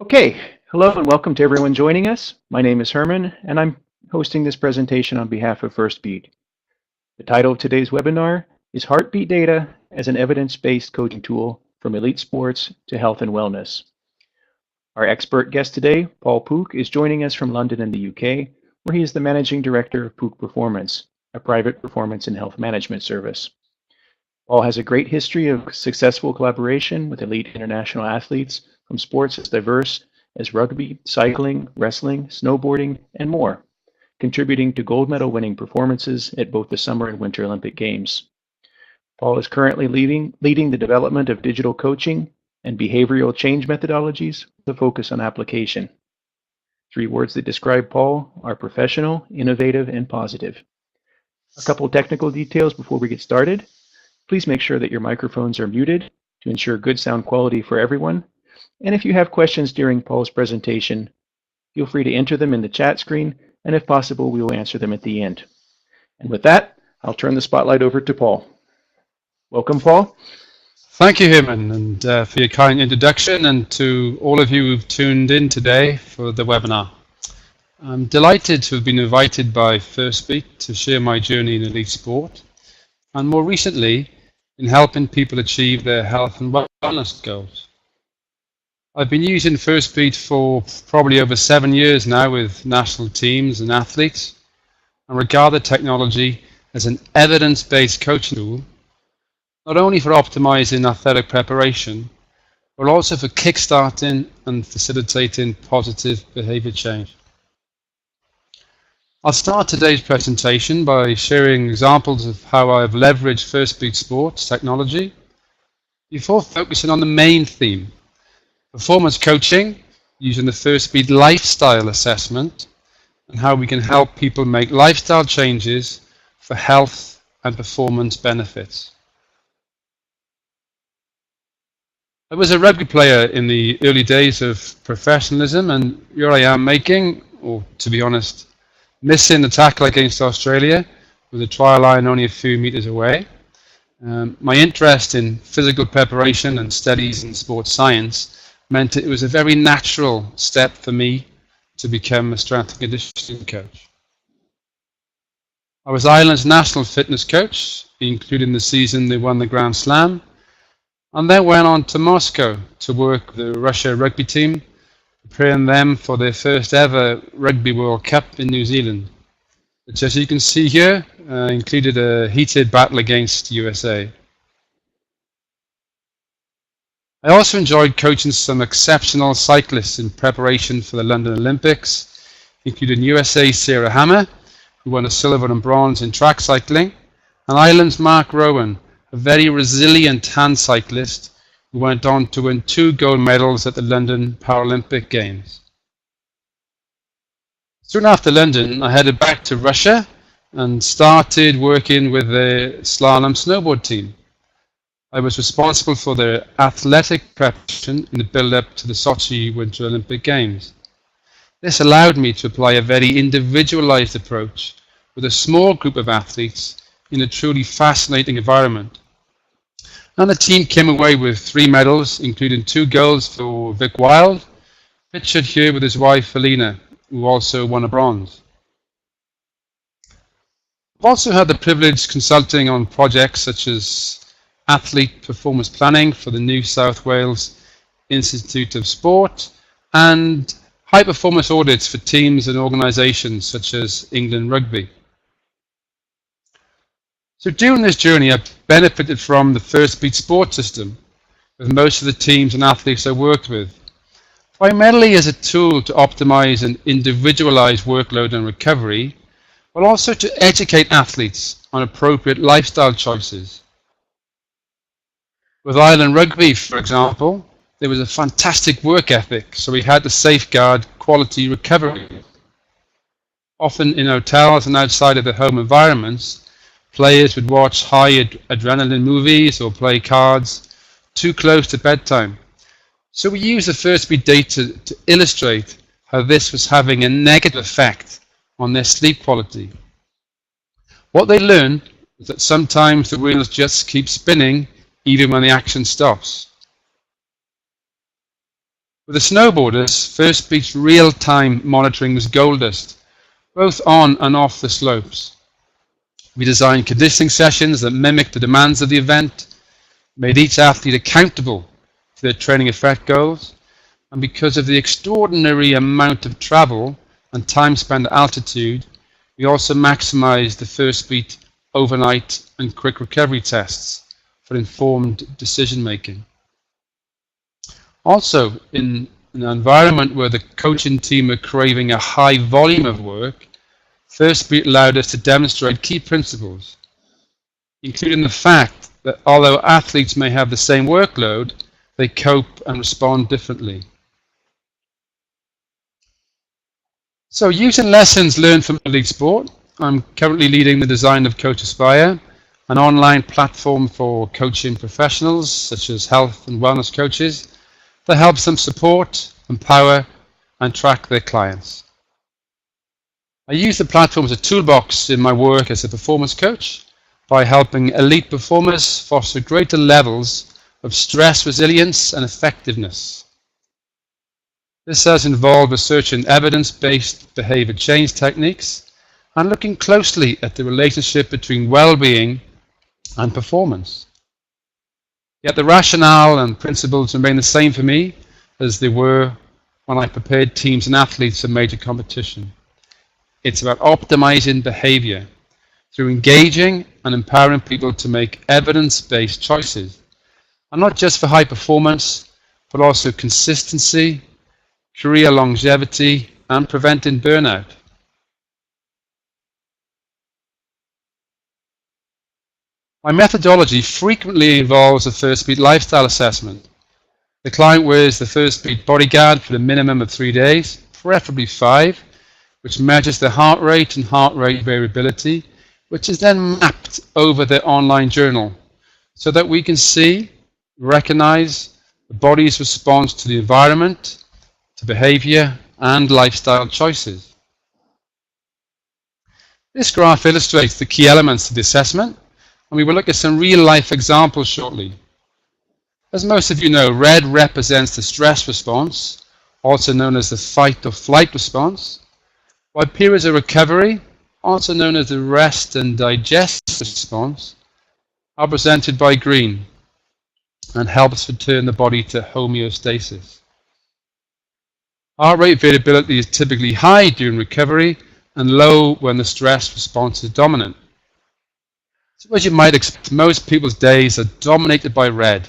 Okay, hello and welcome to everyone joining us. My name is Herman and I'm hosting this presentation on behalf of Firstbeat. The title of today's webinar is Heartbeat Data as an Evidence-Based Coaching Tool from Elite Sports to Health and Wellness. Our expert guest today, Paul Pook, is joining us from London in the UK, where he is the Managing Director of Pook Performance, a private performance and health management service. Paul has a great history of successful collaboration with elite international athletes from sports as diverse as rugby, cycling, wrestling, snowboarding, and more, contributing to gold medal winning performances at both the Summer and Winter Olympic Games. Paul is currently leading the development of digital coaching and behavioral change methodologies with a focus on application. Three words that describe Paul are professional, innovative, and positive. A couple technical details before we get started. Please make sure that your microphones are muted to ensure good sound quality for everyone. And if you have questions during Paul's presentation, feel free to enter them in the chat screen, and if possible, we will answer them at the end. And with that, I'll turn the spotlight over to Paul. Welcome, Paul. Thank you, Herman, and for your kind introduction, and to all of you who've tuned in today for the webinar. I'm delighted to have been invited by Firstbeat to share my journey in elite sport, and more recently, in helping people achieve their health and wellness goals. I've been using Firstbeat for probably over 7 years now with national teams and athletes, and regard the technology as an evidence-based coaching tool, not only for optimizing athletic preparation, but also for kickstarting and facilitating positive behavior change. I'll start today's presentation by sharing examples of how I've leveraged Firstbeat Sports technology before focusing on the main theme, performance coaching using the Firstbeat lifestyle assessment and how we can help people make lifestyle changes for health and performance benefits. I was a rugby player in the early days of professionalism, and here I am making, or to be honest, missing the tackle against Australia with the try line only a few meters away. My interest in physical preparation and studies in sports science meant it was a very natural step for me to become a strength and conditioning coach. I was Ireland's national fitness coach, including the season they won the Grand Slam, and then went on to Moscow to work with the Russia rugby team, preparing them for their first ever Rugby World Cup in New Zealand, which, as you can see here, included a heated battle against USA. I also enjoyed coaching some exceptional cyclists in preparation for the London Olympics, including USA Sarah Hammer, who won a silver and bronze in track cycling, and Ireland's Mark Rowan, a very resilient hand cyclist who went on to win 2 gold medals at the London Paralympic Games. Soon after London, I headed back to Russia and started working with the slalom snowboard team. I was responsible for their athletic preparation in the build-up to the Sochi Winter Olympic Games. This allowed me to apply a very individualized approach with a small group of athletes in a truly fascinating environment. And the team came away with 3 medals, including 2 golds for Vic Wild, pictured here with his wife Alina, who also won a bronze. I've also had the privilege consulting on projects such as athlete performance planning for the New South Wales Institute of Sport and high performance audits for teams and organisations such as England Rugby. So during this journey, I benefited from the Firstbeat Sports system with most of the teams and athletes I worked with, primarily as a tool to optimize and individualize workload and recovery, but also to educate athletes on appropriate lifestyle choices. With Ireland Rugby, for example, there was a fantastic work ethic, so we had to safeguard quality recovery. Often in hotels and outside of their home environments, players would watch high adrenaline movies or play cards too close to bedtime. So we used the Firstbeat data to illustrate how this was having a negative effect on their sleep quality. What they learned was that sometimes the wheels just keep spinning even when the action stops. With the snowboarders, Firstbeat's real-time monitoring was gold dust, both on and off the slopes. We designed conditioning sessions that mimicked the demands of the event, made each athlete accountable for their training effect goals, and because of the extraordinary amount of travel and time spent at altitude, we also maximized the Firstbeat overnight and quick recovery tests for informed decision making. Also, in an environment where the coaching team are craving a high volume of work, Firstbeat allowed us to demonstrate key principles, including the fact that although athletes may have the same workload, they cope and respond differently. So, using lessons learned from elite sport, I'm currently leading the design of Coach Aspire, an online platform for coaching professionals such as health and wellness coaches that helps them support, empower, and track their clients. I use the platform as a toolbox in my work as a performance coach by helping elite performers foster greater levels of stress resilience and effectiveness. This has involved researching evidence-based behavior change techniques and looking closely at the relationship between well-being and performance. Yet the rationale and principles remain the same for me as they were when I prepared teams and athletes for major competition. It's about optimizing behavior through engaging and empowering people to make evidence-based choices, and not just for high performance, but also consistency, career longevity, and preventing burnout. My methodology frequently involves a Firstbeat lifestyle assessment. The client wears the Firstbeat bodyguard for a minimum of 3 days, preferably 5, which measures their heart rate and heart rate variability, which is then mapped over their online journal so that we can see, recognize the body's response to the environment, to behavior, and lifestyle choices. This graph illustrates the key elements of the assessment, and we will look at some real-life examples shortly. As most of you know, red represents the stress response, also known as the fight or flight response, while periods of recovery, also known as the rest and digest response, are presented by green and helps return the body to homeostasis. Heart rate variability is typically high during recovery and low when the stress response is dominant. So as you might expect, most people's days are dominated by red,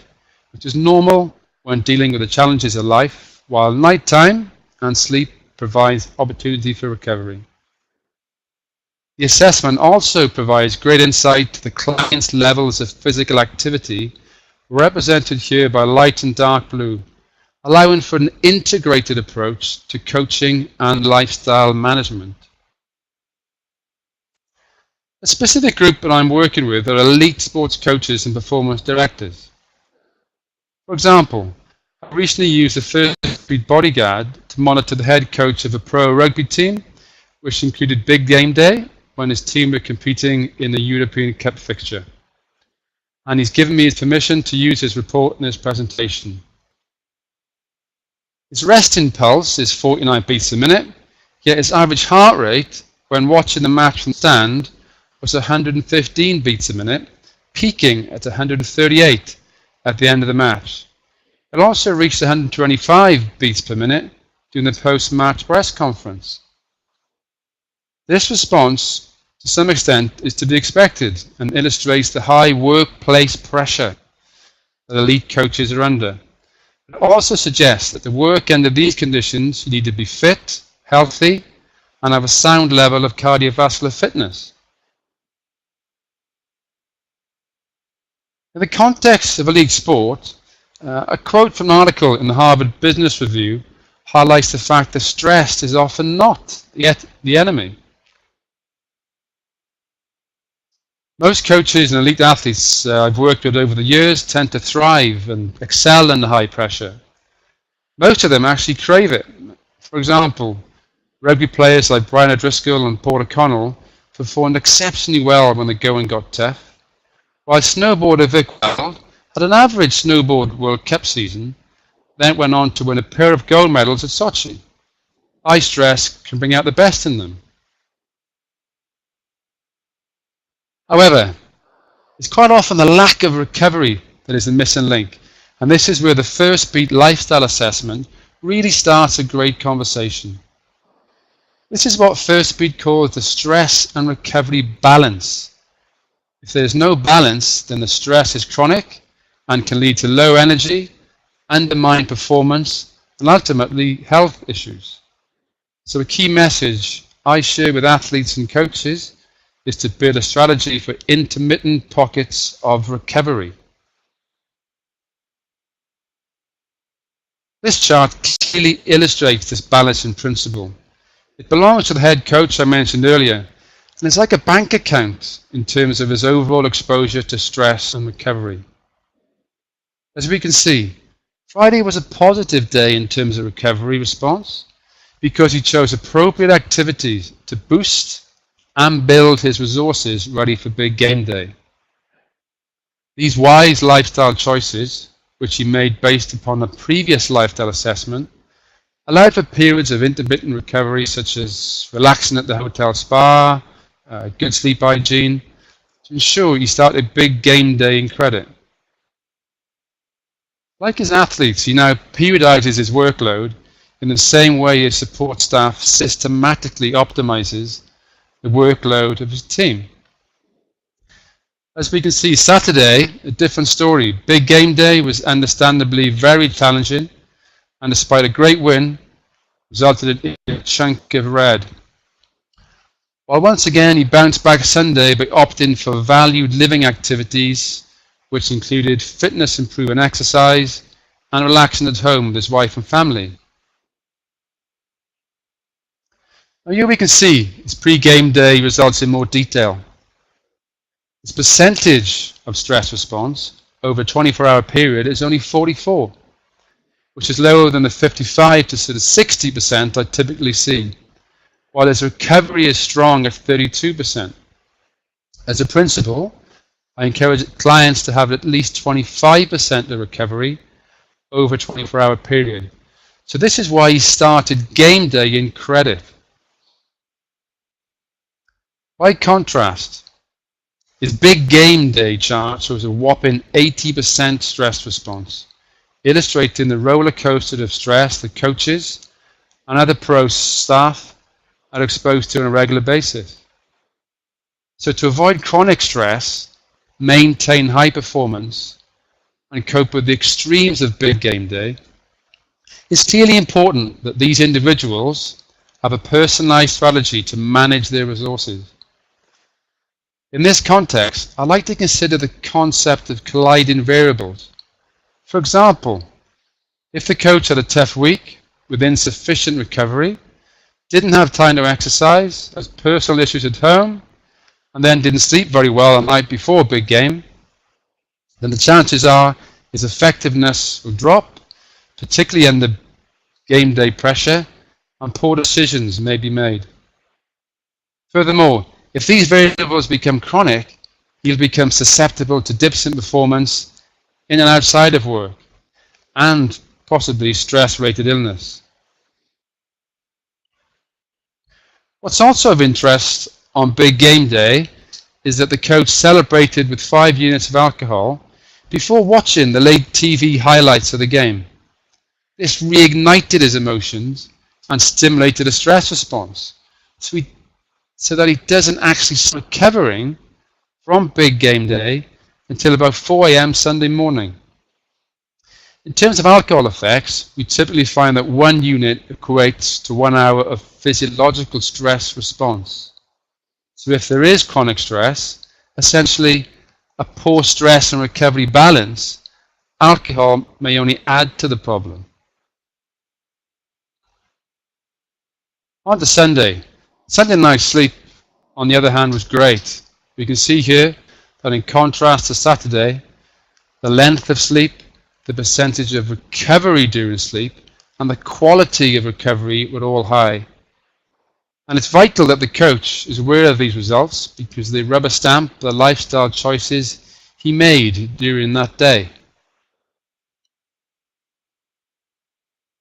which is normal when dealing with the challenges of life, while nighttime and sleep provides opportunity for recovery. The assessment also provides great insight to the client's levels of physical activity, represented here by light and dark blue, allowing for an integrated approach to coaching and lifestyle management. A specific group that I'm working with are elite sports coaches and performance directors. For example, I recently used the Firstbeat bodyguard to monitor the head coach of a pro rugby team, which included big game day when his team were competing in the European Cup fixture. And he's given me his permission to use his report in his presentation. His resting pulse is 49 beats a minute, yet his average heart rate when watching the match from the stand was 115 beats a minute, peaking at 138 at the end of the match. It also reached 125 beats per minute during the post-match press conference. This response, to some extent, is to be expected and illustrates the high workplace pressure that elite coaches are under. It also suggests that the work under these conditions, you need to be fit, healthy, and have a sound level of cardiovascular fitness. In the context of elite sport, a quote from an article in the Harvard Business Review highlights the fact that stress is often not yet the enemy. Most coaches and elite athletes I've worked with over the years tend to thrive and excel under high pressure. Most of them actually crave it. For example, rugby players like Brian O'Driscoll and Paul O'Connell performed exceptionally well when the going got tough, while snowboarder Vic Weld had an average snowboard World Cup season, then went on to win a pair of gold medals at Sochi. High stress can bring out the best in them. However, it's quite often the lack of recovery that is the missing link, and this is where the Firstbeat lifestyle assessment really starts a great conversation. This is what Firstbeat calls the stress and recovery balance. If there's no balance, then the stress is chronic and can lead to low energy, undermined performance, and ultimately health issues. So a key message I share with athletes and coaches is to build a strategy for intermittent pockets of recovery. This chart clearly illustrates this balancing principle. It belongs to the head coach I mentioned earlier, and it's like a bank account in terms of his overall exposure to stress and recovery. As we can see, Friday was a positive day in terms of recovery response because he chose appropriate activities to boost and build his resources ready for big game day. These wise lifestyle choices, which he made based upon a previous lifestyle assessment, allowed for periods of intermittent recovery such as relaxing at the hotel spa, good sleep hygiene, to ensure he started big game day in credit. Like his athletes, he now periodizes his workload in the same way his support staff systematically optimizes the workload of his team. As we can see, Saturday, a different story. Big game day was understandably very challenging, and despite a great win, resulted in a chunk of red. While once again he bounced back Sunday by opting for valued living activities, which included fitness improving exercise and relaxing at home with his wife and family. Now here we can see his pre-game day results in more detail. His percentage of stress response over a 24-hour period is only 44, which is lower than the 55 to sort of 60% I typically see, while his recovery is strong at 32%. As a principle, I encourage clients to have at least 25% of recovery over a 24-hour period. So this is why he started game day in credit. By contrast, his big game day chart shows a whopping 80% stress response, illustrating the roller coaster of stress that coaches and other pro staff are exposed to on a regular basis. So to avoid chronic stress, maintain high performance, and cope with the extremes of big game day, it's clearly important that these individuals have a personalized strategy to manage their resources. In this context, I like to consider the concept of colliding variables. For example, if the coach had a tough week with insufficient recovery, didn't have time to exercise, has personal issues at home, and then didn't sleep very well the night before a big game, then the chances are his effectiveness will drop, particularly under game day pressure, and poor decisions may be made. Furthermore, if these variables become chronic, he'll become susceptible to dips in performance in and outside of work, and possibly stress-related illness. What's also of interest on big game day is that the coach celebrated with 5 units of alcohol before watching the late TV highlights of the game. This reignited his emotions and stimulated a stress response, so that he doesn't actually start recovering from big game day until about 4 a.m. Sunday morning. In terms of alcohol effects, we typically find that 1 unit equates to 1 hour of physiological stress response. So if there is chronic stress, essentially a poor stress and recovery balance, alcohol may only add to the problem. On to Sunday. Sunday night sleep, on the other hand, was great. We can see here that in contrast to Saturday, the length of sleep, the percentage of recovery during sleep, and the quality of recovery were all high. And it's vital that the coach is aware of these results because they rubber stamp the lifestyle choices he made during that day.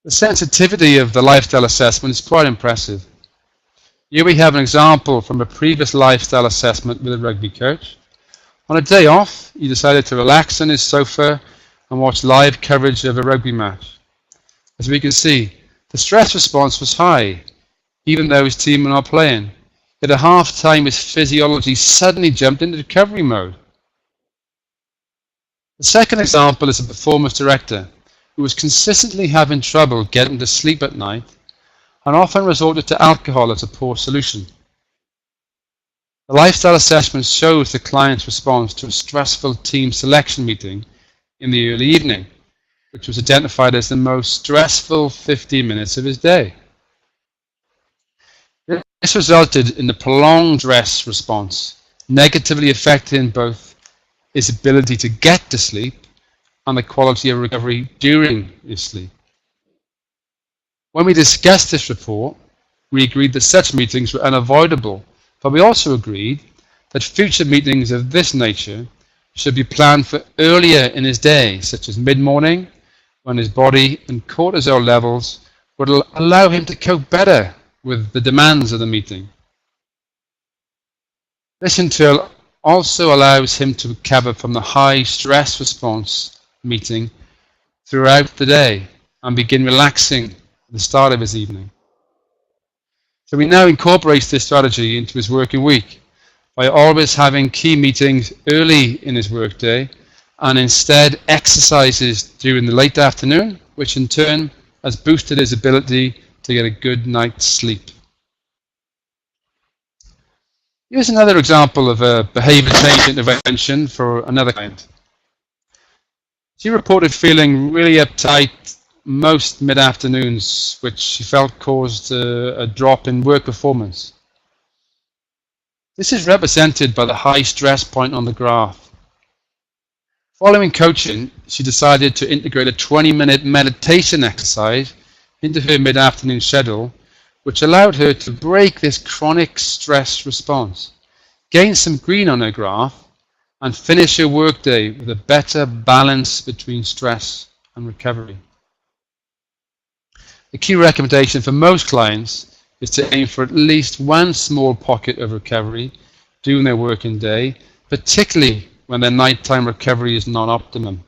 The sensitivity of the lifestyle assessment is quite impressive. Here we have an example from a previous lifestyle assessment with a rugby coach. On a day off, he decided to relax on his sofa and watch live coverage of a rugby match. As we can see, the stress response was high, even though his team were not playing. Yet at half time, his physiology suddenly jumped into recovery mode. The second example is a performance director who was consistently having trouble getting to sleep at night and often resorted to alcohol as a poor solution. The lifestyle assessment shows the client's response to a stressful team selection meeting in the early evening, which was identified as the most stressful 15 minutes of his day. This resulted in the prolonged stress response, negatively affecting both his ability to get to sleep and the quality of recovery during his sleep. When we discussed this report, we agreed that such meetings were unavoidable, but we also agreed that future meetings of this nature should be planned for earlier in his day, such as mid-morning, when his body and cortisol levels would allow him to cope better with the demands of the meeting. This in turn also allows him to recover from the high stress response meeting throughout the day and begin relaxing at the start of his evening. So he now incorporates this strategy into his working week by always having key meetings early in his workday and instead exercises during the late afternoon, which in turn has boosted his ability to get a good night's sleep. Here's another example of a behaviour change intervention for another client. She reported feeling really uptight most mid-afternoons, which she felt caused a drop in work performance. This is represented by the high stress point on the graph. Following coaching, she decided to integrate a 20-minute meditation exercise into her mid-afternoon schedule, which allowed her to break this chronic stress response, gain some green on her graph, and finish her workday with a better balance between stress and recovery. The key recommendation for most clients is to aim for at least one small pocket of recovery during their working day, particularly when their nighttime recovery is not optimum.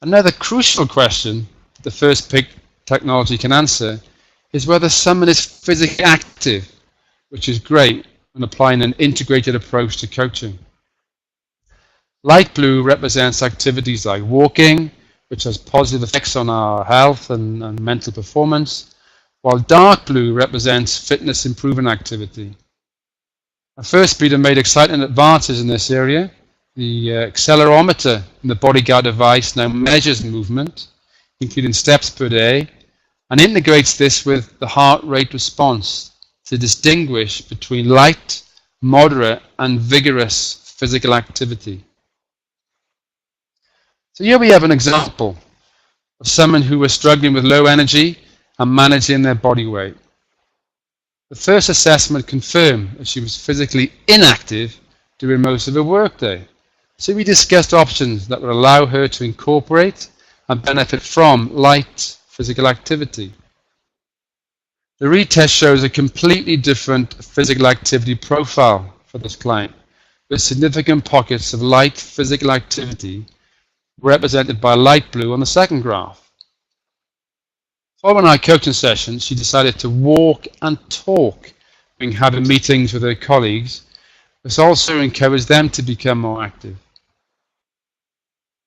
Another crucial question that the Firstbeat technology can answer is whether someone is physically active, which is great when applying an integrated approach to coaching. Light blue represents activities like walking, which has positive effects on our health and mental performance, while dark blue represents fitness improving activity. Firstbeat have made exciting advances in this area. The accelerometer in the bodyguard device now measures movement, including steps per day, and integrates this with the heart rate response to distinguish between light, moderate, and vigorous physical activity. So here we have an example of someone who was struggling with low energy and managing their body weight. The first assessment confirmed that she was physically inactive during most of her workday. So we discussed options that would allow her to incorporate and benefit from light physical activity. The retest shows a completely different physical activity profile for this client, with significant pockets of light physical activity represented by light blue on the second graph. Following our coaching session, she decided to walk and talk when having meetings with her colleagues, which also encouraged them to become more active.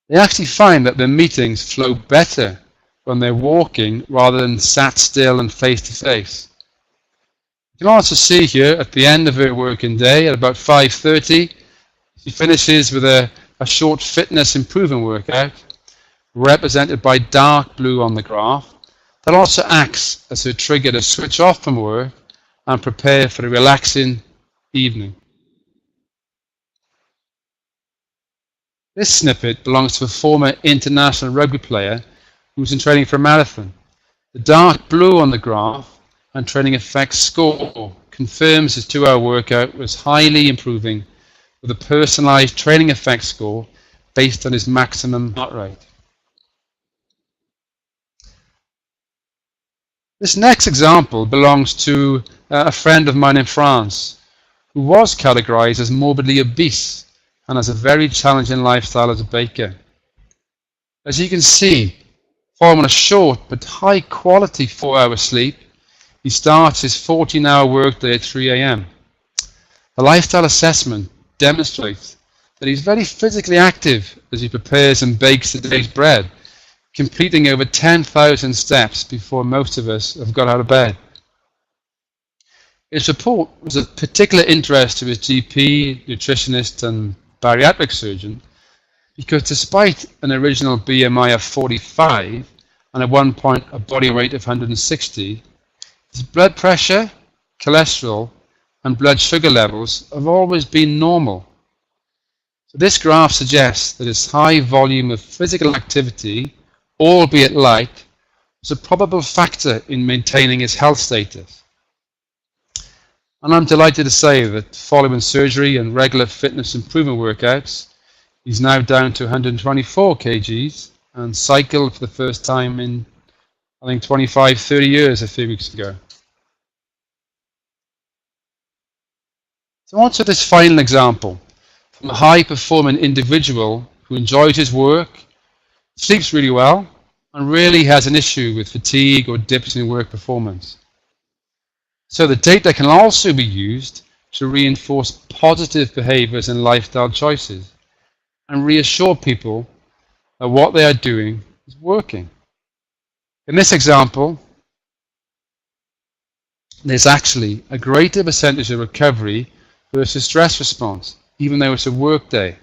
They actually find that their meetings flow better when they're walking rather than sat still and face to face. You can also see here at the end of her working day at about 5:30, she finishes with a short fitness improvement workout represented by dark blue on the graph that also acts as her trigger to switch off from work and prepare for a relaxing evening. This snippet belongs to a former international rugby player who was in training for a marathon. The dark blue on the graph and training effects score confirms his 2-hour workout was highly improving with a personalized training effects score based on his maximum heart rate. This next example belongs to a friend of mine in France who was categorized as morbidly obese and has a very challenging lifestyle as a baker. As you can see, following a short but high quality 4-hour sleep, he starts his 14-hour workday at 3 a.m. The lifestyle assessment demonstrates that he's very physically active as he prepares and bakes the day's bread, completing over 10,000 steps before most of us have got out of bed. His report was of particular interest to his GP, nutritionist and bariatric surgeon because despite an original BMI of 45 and at one point a body weight of 160, his blood pressure, cholesterol and blood sugar levels have always been normal. So this graph suggests that his high volume of physical activity, albeit light, was a probable factor in maintaining his health status. And I'm delighted to say that following surgery and regular fitness improvement workouts, he's now down to 124 kgs and cycled for the first time in, I think, 25, 30 years a few weeks ago. So on to this final example from a high-performing individual who enjoys his work, sleeps really well, and rarely has an issue with fatigue or dips in work performance. So the data can also be used to reinforce positive behaviors and lifestyle choices and reassure people that what they are doing is working. In this example, there's actually a greater percentage of recovery versus stress response, even though it's a work day.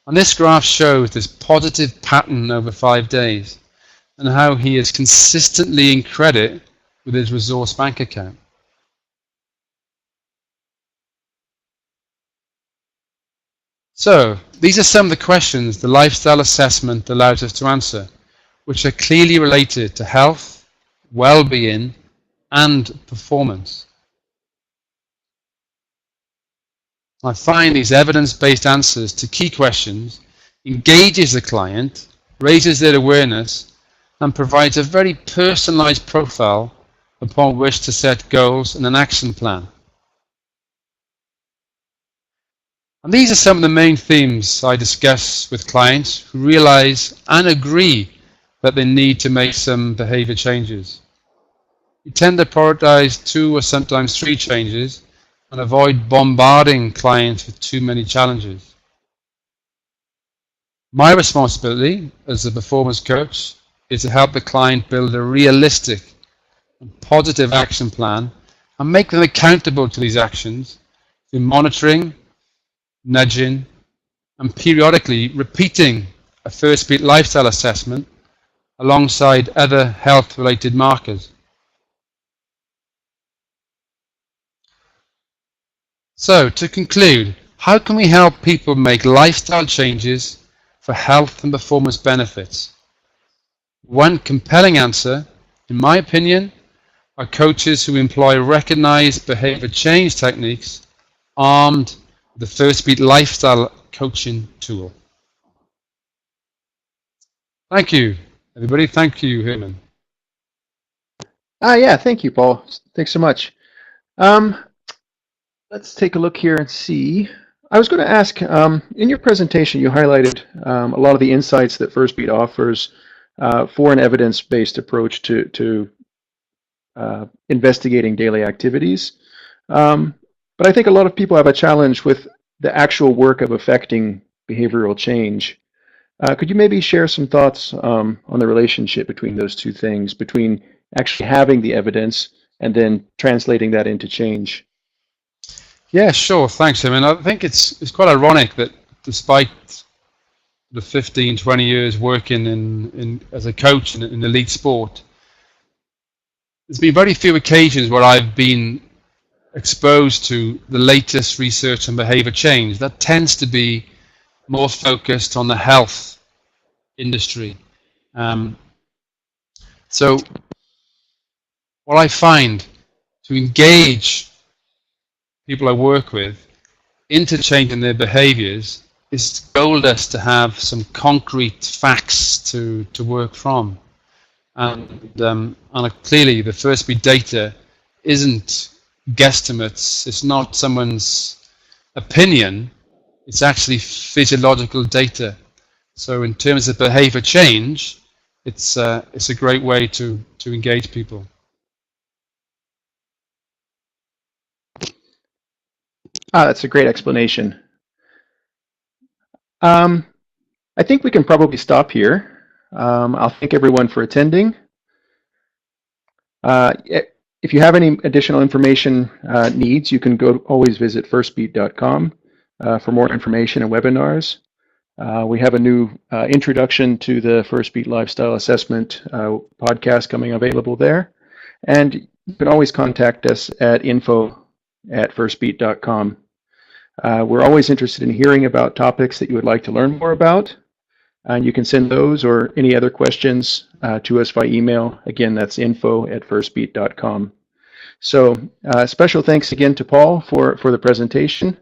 And this graph shows this positive pattern over 5 days and how he is consistently in credit with his resource bank account. So, these are some of the questions the lifestyle assessment allows us to answer, which are clearly related to health, well-being, and performance. I find these evidence-based answers to key questions engages the client, raises their awareness, and provides a very personalized profile upon which to set goals and an action plan. And these are some of the main themes I discuss with clients who realize and agree that they need to make some behavior changes. We tend to prioritize 2 or sometimes 3 changes and avoid bombarding clients with too many challenges. My responsibility as a performance coach is to help the client build a realistic and positive action plan and make them accountable to these actions through monitoring, nudging, and periodically repeating a Firstbeat lifestyle assessment alongside other health-related markers. So, to conclude, how can we help people make lifestyle changes for health and performance benefits? One compelling answer, in my opinion, are coaches who employ recognized behavior change techniques armed with the Firstbeat lifestyle coaching tool. Thank you, everybody. Thank you, Herman. Yeah, thank you, Paul. Thanks so much. Let's take a look here and see. I was going to ask, in your presentation, you highlighted a lot of the insights that Firstbeat offers for an evidence-based approach to investigating daily activities. But I think a lot of people have a challenge with the actual work of affecting behavioral change. Could you maybe share some thoughts on the relationship between those two things, between actually having the evidence and then translating that into change? Yeah, sure. Thanks, Herman. I think it's quite ironic that despite the 15, 20 years working in as a coach in elite sport, there's been very few occasions where I've been exposed to the latest research on behavior change. That tends to be more focused on the health industry. So what I find to engage people I work with into changing their behaviors is gold us to have some concrete facts to work from. And clearly the Firstbeat data isn't guesstimates. It's not someone's opinion. It's actually physiological data. So in terms of behavior change, it's a great way to engage people. That's a great explanation. I think we can probably stop here. I'll thank everyone for attending. If you have any additional information needs, you can always visit firstbeat.com for more information and webinars. We have a new introduction to the Firstbeat Lifestyle Assessment podcast coming available there. And you can always contact us at info@firstbeat.com. We're always interested in hearing about topics that you would like to learn more about. And you can send those or any other questions to us by email. Again, that's info@firstbeat.com. So special thanks again to Paul for the presentation.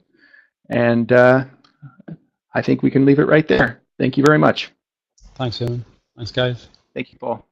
And I think we can leave it right there. Thank you very much. Thanks, Evan. Thanks, guys. Thank you, Paul.